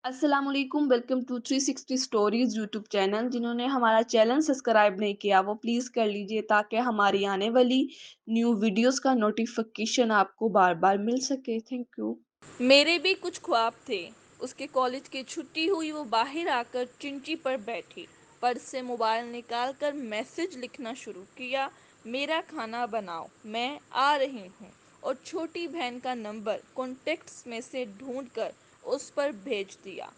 अस्सलाम वालेकुम, welcome to 360 stories YouTube channel. जिन्होंने हमारा चैनल सब्सक्राइब नहीं किया वो प्लीज़ कर लीजिए ताकि हमारी आने वाली न्यू वीडियोस का नोटिफिकेशन आपको बार बार मिल सके। Thank you. मेरे भी कुछ ख्वाब थे। उसके कॉलेज की छुट्टी हुई, वो बाहर आकर चिंची पर बैठी। पर्स से मोबाइल निकालकर मैसेज लिखना शुरू किया। मेरा खाना बनाओ, मैं आ रही हूँ। और छोटी बहन का नंबर कॉन्टेक्ट्स में से ढूंढकर उस पर भेज दिया।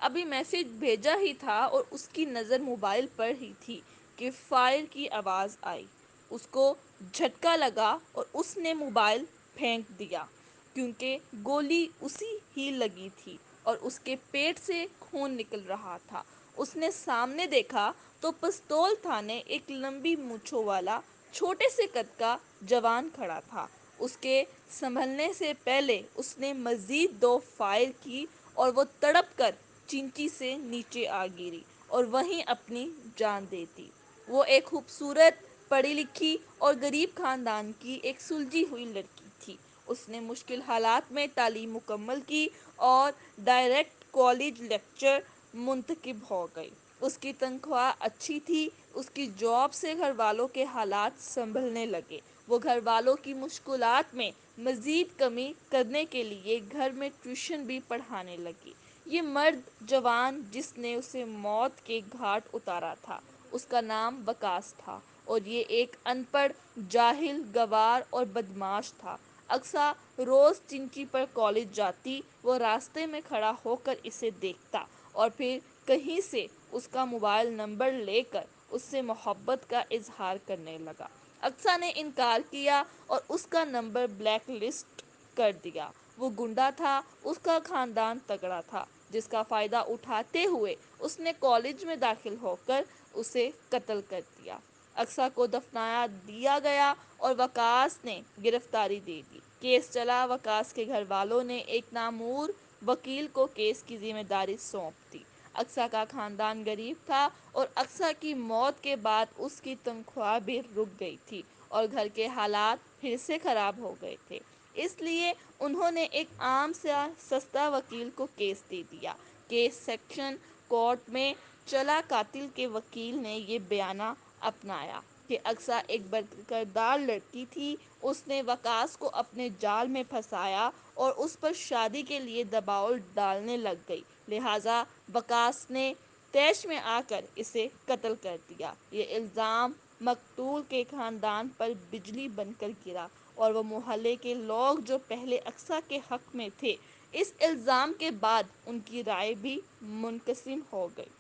अभी मैसेज भेजा ही था और उसकी नज़र मोबाइल पर ही थी कि फायर की आवाज़ आई। उसको झटका लगा और उसने मोबाइल फेंक दिया, क्योंकि गोली उसी ही लगी थी और उसके पेट से खून निकल रहा था। उसने सामने देखा तो पिस्तौल थाने एक लंबी मूंछों वाला छोटे से कद का जवान खड़ा था। उसके संभलने से पहले उसने मजीद दो फायर की और वो तड़प कर चिंची से नीचे आ गिरी और वहीं अपनी जान दे दी। वो एक खूबसूरत, पढ़ी लिखी और गरीब खानदान की एक सुलझी हुई लड़की थी। उसने मुश्किल हालात में तालीम मुकम्मल की और डायरेक्ट कॉलेज लेक्चर मुंतखब हो गई। उसकी तनख्वाह अच्छी थी। उसकी जॉब से घर वालों के हालात संभलने लगे। वो घर वालों की मुश्किलात में मज़ीद कमी करने के लिए घर में ट्यूशन भी पढ़ाने लगी। ये मर्द जवान जिसने उसे मौत के घाट उतारा था, उसका नाम वकास था और ये एक अनपढ़, जाहिल, गवार और बदमाश था। अक्सा रोज चिंची पर कॉलेज जाती। वो रास्ते में खड़ा होकर इसे देखता और फिर कहीं से उसका मोबाइल नंबर लेकर उससे मोहब्बत का इजहार करने लगा। अक्सा ने इनकार किया और उसका नंबर ब्लैक लिस्ट कर दिया। वो गुंडा था, उसका खानदान तगड़ा था, जिसका फ़ायदा उठाते हुए उसने कॉलेज में दाखिल होकर उसे कत्ल कर दिया। अक्सा को दफनाया दिया गया और वकास ने गिरफ्तारी दे दी। केस चला। वकास के घर वालों ने एक नामूर वकील को केस की जिम्मेदारी सौंप दी। अक्सा का खानदान गरीब था और अक्सा की मौत के बाद उसकी तनख्वाह भी रुक गई थी और घर के हालात फिर से खराब हो गए थे। इसलिए उन्होंने एक आम सा सस्ता वकील को केस दे दिया। केस सेक्शन कोर्ट में चला। कातिल के वकील ने ये बयाना अपनाया कि अक्सा एक बरकरदार लड़की थी। उसने वकास को अपने जाल में फंसाया और उस पर शादी के लिए दबाव डालने लग गई। लिहाजा वकास ने तैश में आकर इसे कत्ल कर दिया। ये इल्ज़ाम मकतूल के खानदान पर बिजली बनकर गिरा और वो मोहल्ले के लोग जो पहले अक्सा के हक में थे, इस इल्ज़ाम के बाद उनकी राय भी मुनकसिम हो गई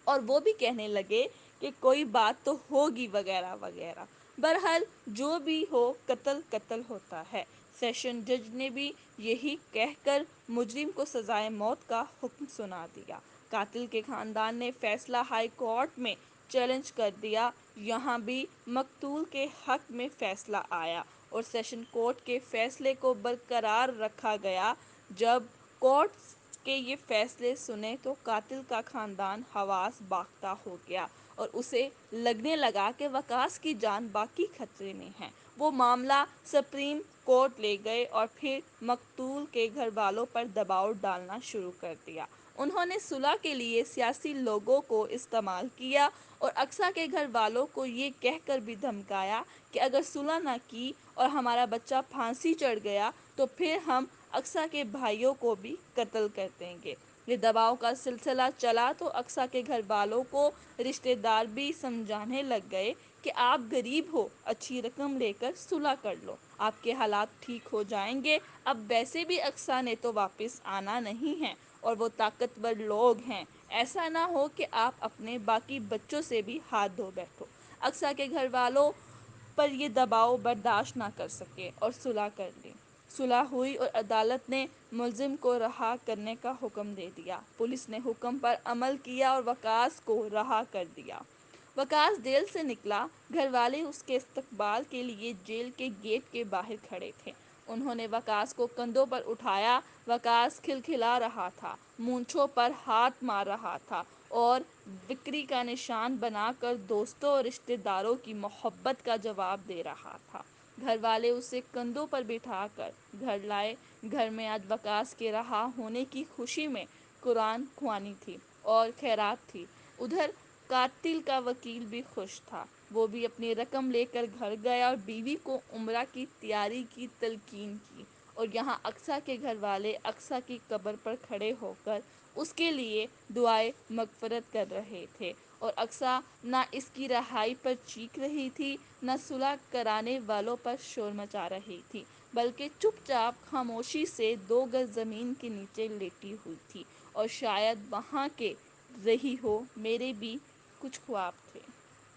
और वो भी कहने लगे कि कोई बात तो होगी वगैरह वगैरह। बहरहाल जो भी हो, कत्ल कत्ल होता है। सेशन जज ने भी यही कहकर मुजरिम को सजाए मौत का हुक्म सुना दिया। कातिल के खानदान ने फैसला हाई कोर्ट में चैलेंज कर दिया। यहाँ भी मकतूल के हक में फैसला आया और सेशन कोर्ट के फैसले को बरकरार रखा गया। जब कोर्ट के ये फैसले सुने तो कातिल का खानदान हवास बाख्ता हो गया और उसे लगने लगा कि वकास की जान बाकी खतरे में है। वो मामला सुप्रीम कोर्ट ले गए और फिर मकतूल के घर वालों पर दबाव डालना शुरू कर दिया। उन्होंने सुलह के लिए सियासी लोगों को इस्तेमाल किया और अक्सा के घर वालों को ये कहकर भी धमकाया कि अगर सुलह ना की और हमारा बच्चा फांसी चढ़ गया तो फिर हम अक्सा के भाइयों को भी कत्ल कर देंगे। ये दबाव का सिलसिला चला तो अक्सा के घर वालों को रिश्तेदार भी समझाने लग गए कि आप गरीब हो, अच्छी रकम लेकर सुलह कर लो, आपके हालात ठीक हो जाएंगे। अब वैसे भी अक्सा ने तो वापस आना नहीं है और वो ताकतवर लोग हैं। ऐसा ना हो कि आप अपने बाकी बच्चों से भी हाथ धो बैठो। अक्सा के घर वालों पर ये दबाव बर्दाश्त ना कर सके और सुलह कर ली। सुलह हुई और अदालत ने मुलजिम को रहा करने का हुक्म दे दिया। पुलिस ने हुक्म पर अमल किया और वकास को रहा कर दिया। वकास जेल से निकला। घर वाले उसके इस्तकबाल के लिए जेल के गेट के बाहर खड़े थे। उन्होंने वकास को कंधों पर उठाया। वकास खिलखिला रहा था, मूंछों पर हाथ मार रहा था और बिक्री का निशान बनाकर दोस्तों और रिश्तेदारों की मोहब्बत का जवाब दे रहा था। घर वाले उसे कंधों पर बिठाकर घर लाए। घर में आज वकास के रहा होने की खुशी में قرآن خوانی تھی اور خیرات تھی۔ ادھر قاتل کا وکیل بھی خوش تھا، وہ بھی اپنی رقم لے کر گھر گیا اور بیوی کو عمرہ کی تیاری کی تلقین کی، اور یہاں اقصیٰ کے گھر والے اقصیٰ کی قبر پر کھڑے ہو کر اس کے لیے دعائے مغفرت کر رہے تھے، اور اقصیٰ نہ اس کی رہائی پر چیخ رہی تھی، نہ صلح کرانے والوں پر شور مچا رہی تھی، بلکہ چپ چاپ خاموشی سے 2 گز زمین کے نیچے لیٹی ہوئی تھی، اور شاید وہاں کے رہی ہو میرے بھی کچھ خواب تھے۔